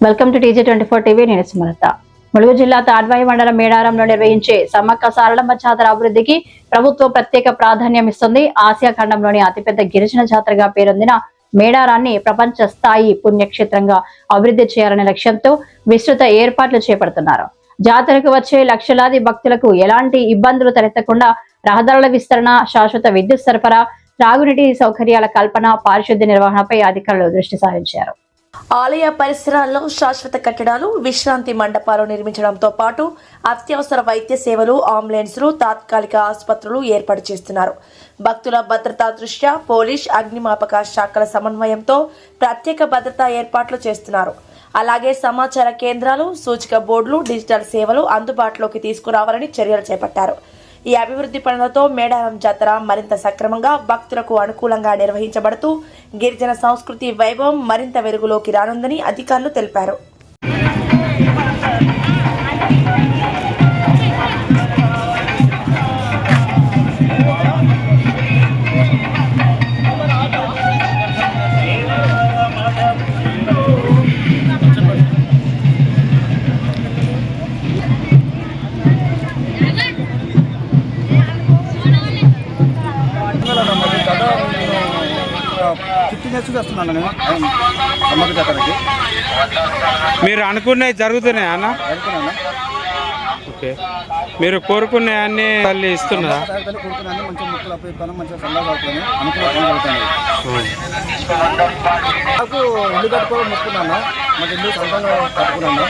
Welcome to TJ24 TV. నేను సుమలత. ములుగు జిల్లా తాడ్వాయి మండలం మేడారంలో నిర్వహించే సమ్మక్క సారలమ్మ జాతర అభివృద్ధికి ప్రభుత్వం ప్రత్యేక ప్రాధాన్యం ఇస్తుంది. ఆసియా ఖండంలోని అతిపెద్ద గిరిజన జాతరగా పేరొందిన మేడారాన్ని ప్రపంచ స్థాయి పుణ్యక్షేత్రంగా అభివృద్ధి చేయాలనే లక్ష్యంతో విస్తృత ఏర్పాట్లు చేపడుతున్నారు. జాతరకు వచ్చే లక్షలాది భక్తులకు ఎలాంటి ఇబ్బందులు తలెత్తకుండా రహదారుల విస్తరణ, శాశ్వత విద్యుత్ సరఫరా, త్రాగునీటి సౌకర్యాల కల్పన, పారిశుద్ధ్య నిర్వహణపై అధికారులు దృష్టి సారించారు. ఆలయ పరిసరాల్లో శాశ్వత కట్టడాలు, విశ్రాంతి మండపాలు నిర్మించడంతో పాటు అత్యవసర వైద్య సేవలు, అంబులెన్సులు, తాత్కాలిక ఆసుపత్రులు ఏర్పాటు చేస్తున్నారు. భక్తుల భద్రతా దృష్ట్యా పోలీస్, అగ్నిమాపక శాఖల సమన్వయంతో ప్రత్యేక భద్రతా ఏర్పాట్లు చేస్తున్నారు. అలాగే సమాచార కేంద్రాలు, సూచిక బోర్డులు, డిజిటల్ సేవలు అందుబాటులోకి తీసుకురావాలని చర్యలు చేపట్టారు. ఈ అభివృద్ధి పనులతో మేడారం జాతర మరింత సక్రమంగా, భక్తులకు అనుకూలంగా నిర్వహించబడుతూ గిరిజన సంస్కృతి వైభవం మరింత వెలుగులోకి రానుందని అధికారులు తెలిపారు. మీరు అనుకున్నవి జరుగుతున్నాయి అన్న? ఓకే, మీరు కోరుకునే అన్ని తల్లి ఇస్తున్నదా? నాకు ఇల్లు కట్టుకోవడం మొక్కున్నాను, మాకు ఇల్లు సొంతంగా కట్టుకున్నాను.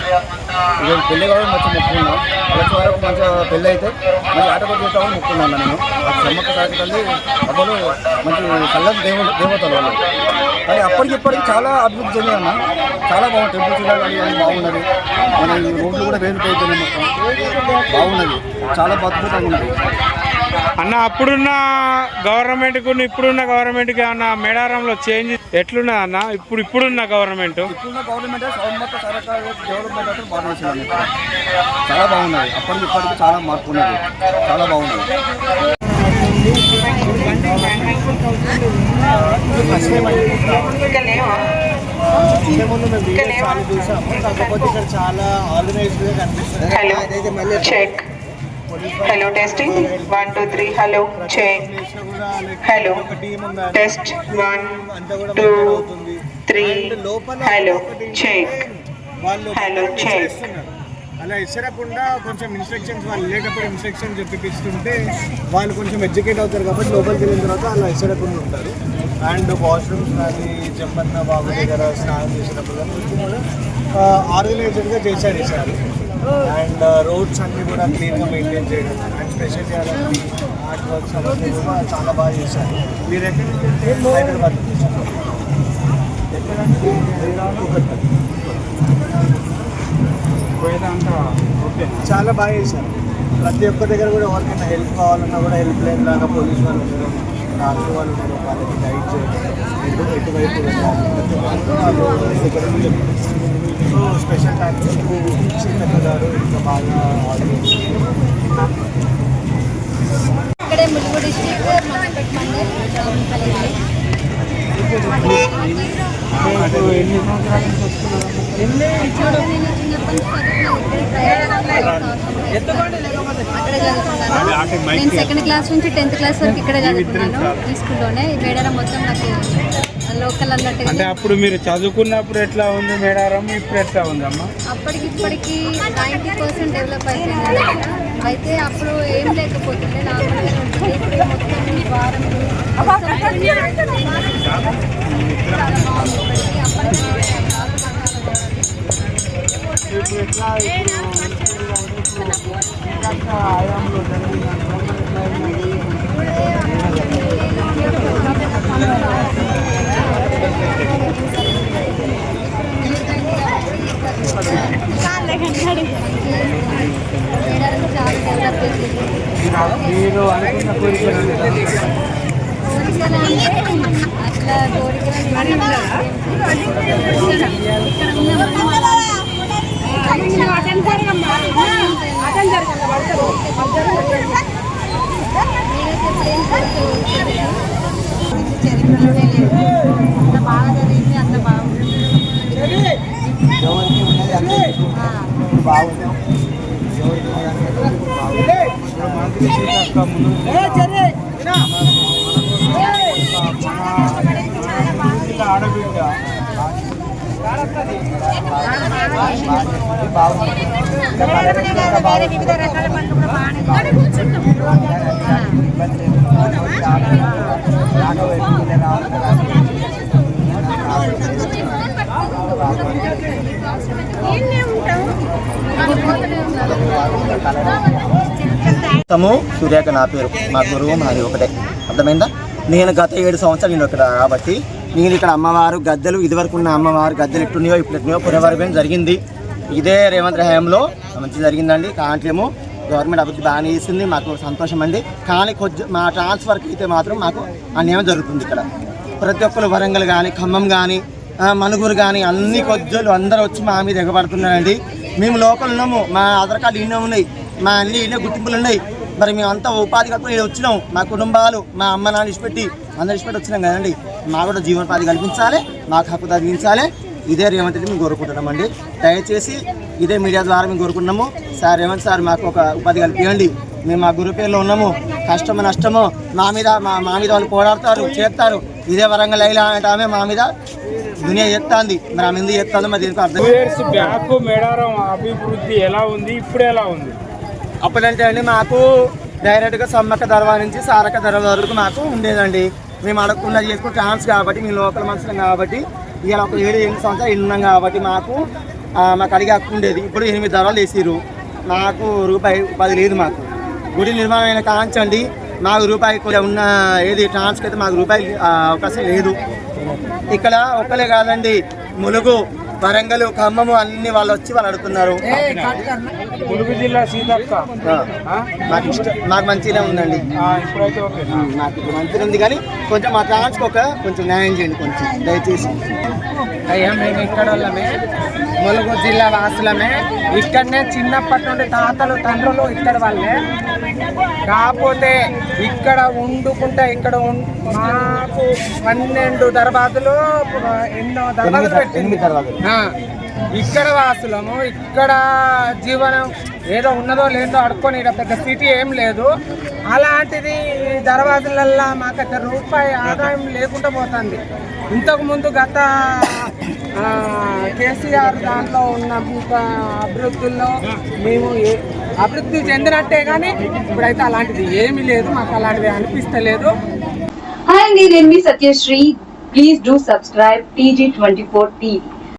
ఇక పెళ్లి కావడం మంచిగా మొక్కున్నాను. అలాంటి వరకు మంచిగా పెళ్ళి అయితే మంచి ఆట కొట్టేస్తామని మొక్కున్నాను. నేను ఆ సమ్మక్క సారక్క తల్లి అబ్బలు మంచి చల్లని దేవతలు వాళ్ళు. కానీ అప్పటికిప్పటికి చాలా అభివృద్ధి చెందిన చాలా బాగుంది. టెంపుల్స్ కానీ బాగున్నది. మన రోడ్లు కూడా వేలు అయిపోయినాయి, మొత్తం బాగున్నది, చాలా అద్భుతంగా ఉన్నది అన్న. అప్పుడున్న గవర్నమెంట్కు ఇప్పుడున్న గవర్నమెంట్కి అన్న మేడారంలో చేంజ్ ఎట్లున్నది అన్న? ఇప్పుడున్న గవర్నమెంట్ సమ్మక్క సారక్క డెవలప్మెంట్ అంటే బాగా నచ్చింది, చాలా బాగున్నది. అప్పటికి ఇప్పటికి చాలా మార్పు ఉన్నది, చాలా బాగున్నది. కాకపోతే ఇక్కడ చాలా ఆర్గనైజ్డ్గా కనిపిస్తుంది. Hello, testing 1 2 3. Hello, check. Hello, test 1 2 3. Hello, check. Hello, check. అలా ఇచ్చరకుండా కొంచెం ఇన్స్ట్రక్షన్స్ వాళ్ళు వెళ్ళేటప్పుడు ఇన్స్ట్రక్షన్ చెప్పిస్తుంటే వాళ్ళు కొంచెం ఎడ్యుకేట్ అవుతారు కాబట్టి లోపలికి వెళ్ళిన తర్వాత అలా ఇచ్చరకుండా ఉంటారు. అండ్ వాష్రూమ్స్ కానీ చెప్పన్న బాబు దగ్గర స్నానం చేసినప్పుడు కానీ ఆర్గనైజ్డ్గా చేశారు ఈసారి. అండ్ రోడ్స్ అన్నీ కూడా క్లీన్గా మెయింటైన్ చేయడం అండ్ స్పెషల్ చేయాలని ఆర్ట్ వర్క్స్ అన్నీ కూడా చాలా బాగా చేశారు. మీరు ఎక్కడంటే హైదరాబాద్ ఎక్కడంటే ఓకే, చాలా బాగా చేశారు. ప్రతి ఒక్క దగ్గర కూడా ఎవరికైనా హెల్ప్ కావాలన్నా కూడా హెల్ప్ లైన్ లాగా పోలీస్ వాళ్ళు ఉండడం, ఆర్మీ వాళ్ళు ఉండడం, వాళ్ళకి గైడ్ చేయడం, ఎటువైపు సో స్పెషల్ థ్యాంక్స్ సీతక్క గారు ఇంకా బాగా ఇక్కడే ములుగు డిస్ట్రిక్ట్ మోసపేట మండల్. నేను సెకండ్ క్లాస్ నుంచి 10th క్లాస్ వరకు ఇక్కడే చదువుకున్నాను. ఈ స్కూల్లోనే. ఈ మేడారం మొత్తం నాకు లోకల్ అన్నట్టు. అంటే అప్పుడు మీరు చదువుకున్నప్పుడు ఎట్లా ఉంది మేడారం, ఇప్పుడు ఎట్లా ఉందమ్మా? అప్పటికి ఇప్పటికి 90% డెవలప్ అయిపోయింది. అయితే అప్పుడు ఏం లేకపోతుండే, నార్మల్గా ఉంటుంది. ఇప్పుడు మొత్తం వారం ఆయాంలో మీరు అనుకున్న కోరికలు అట్లా కోరికలు చరిత్రలోనే లేదు. అంత బాగా జరిగింది, అంత బాగుంది. బాగుంది. మంత్రి సీతక్క ముందు ఆడబిడ్డ సూర్యాక నా పేరు, మా గురువు మాది ఒకటే, అర్థమైందా? నేను గత 7 సంవత్సరాలు నేను ఇక్కడ కాబట్టి నేను ఇక్కడ అమ్మవారు గద్దెలు ఇదివరకు ఉన్న అమ్మవారు గద్దెలు ఎట్టున్నాయో ఇప్పుడు ఎట్టున్నాయో పునర్వైభవం జరిగింది. ఇదే రేవంత్ హయాంలో మంచి జరిగిందండి. కాంట్లేమో గవర్నమెంట్ అభివృద్ధి బాగానే చేసింది, మాకు సంతోషం అండి. కానీ కొంచెం మా ట్రాన్స్ఫర్కి అయితే మాత్రం మాకు అన్యాయం జరుగుతుంది. ఇక్కడ ప్రతి ఒక్కరు వరంగల్ కానీ ఖమ్మం కానీ మనుగురు కానీ అన్ని కొజ్జలు అందరూ వచ్చి మా మీద ఎగబడుతున్నారండి. మేము లోకల్ ఉన్నాము, మా ఆధార్ కార్డు ఇన్నే ఉన్నాయి, మా అన్ని ఇన్నే గుర్తింపులు ఉన్నాయి. మరి మేము అంతా ఉపాధి కల్పన వచ్చినాం, మా కుటుంబాలు మా అమ్మ నాన్న ఇచ్చిపెట్టి అందరు ఇచ్చిపెట్టి వచ్చినాం కదండి. మాకు కూడా జీవనోపాధి కల్పించాలి, మాకు హక్కు తగ్గించాలి. ఇదే రేవంత్ రెడ్డి మేము కోరుకుంటున్నామండి. దయచేసి ఇదే మీడియా ద్వారా మేము కోరుకుంటున్నాము. సార్ రేవంత్ సార్ మాకు ఒక ఉపాధి కల్పించండి. మేము మా గురు పేరులో ఉన్నాము, కష్టమో నష్టమో మా మీద వాళ్ళు పోరాడతారు చేస్తారు. ఇదే వరంగల్ లైలా అంటే ఆమె మా మీద దునియా చేస్తుంది. మరి ఆమె ఎందుకు చేస్తుందో మరి దీనికి అర్థం. 2 years బ్యాక్ మేడారం అభివృద్ధి ఎలా ఉంది, ఇప్పుడు ఎలా ఉంది? అప్పుడంటే అండి మాకు డైరెక్ట్గా సమ్మక్క దర్వా నుంచి సారక్క దర్వా వరకు మాకు ఉండేదండి. మేము అడగకుండా చేసుకుని ఛాన్స్ కాబట్టి మేము లోకల్ మనుషులం కాబట్టి ఇలా ఒక 7 సంవత్సరాలు ఉన్నాం కాబట్టి మాకు అడిగే హక్కు ఉండేది. ఇప్పుడు 8 దర్వాలు వేసిరు, మాకు రూపాయి ఉపాధి లేదు. మాకు గుడి నిర్మాణం అయిన కాంచండి మాకు రూపాయి ఉన్న ఏది ట్రాన్స్కి అయితే మాకు రూపాయి అవకాశం లేదు. ఇక్కడ ఒక్కలే కాదండి, ములుగు వరంగల్ ఖమ్మము అన్ని వాళ్ళు వచ్చి వాళ్ళు అడుగుతున్నారు. ములుగు జిల్లా సీతక్క మాకు మాకు మంచిగా ఉందండి. ఇప్పుడైతే ఓకే, మాకు మంచిగా ఉంది. కానీ కొంచెం మా ట్రాన్స్కి కొంచెం న్యాయం చేయండి కొంచెం దయచేసి. అయ్యా మేము ఇక్కడ వాళ్ళమే, ములుగు జిల్లా వాసులమే. ఇక్కడనే చిన్నప్పటి నుండి తాతలు తండ్రులు ఇక్కడ వాళ్ళే. కాకపోతే ఇక్కడ వండుకుంటే ఇక్కడ మాకు 12 దర్వాజులు ఎన్నో దర్వాజులు పెట్టింది. ఇక్కడ వాసులము, ఇక్కడ జీవనం ఏదో ఉన్నదో లేదో అడుక్కొని ఇక్కడ పెద్ద సిటీ ఏం లేదు. అలాంటిది దర్వాజులల్లో మాకైతే రూపాయి ఆదాయం లేకుండా పోతుంది. ఇంతకుముందు గత కేసీఆర్ దాంట్లో ఉన్న అభివృద్ధుల్లో మేము అభివృద్ధి చెందినట్టే కానీ ఇప్పుడైతే అలాంటిది ఏమీ లేదు, మాకు అలాంటిది అనిపిస్తలేదు. హాయ్ అండి, నేను మీ Satyasri. Please do subscribe TG24 TV.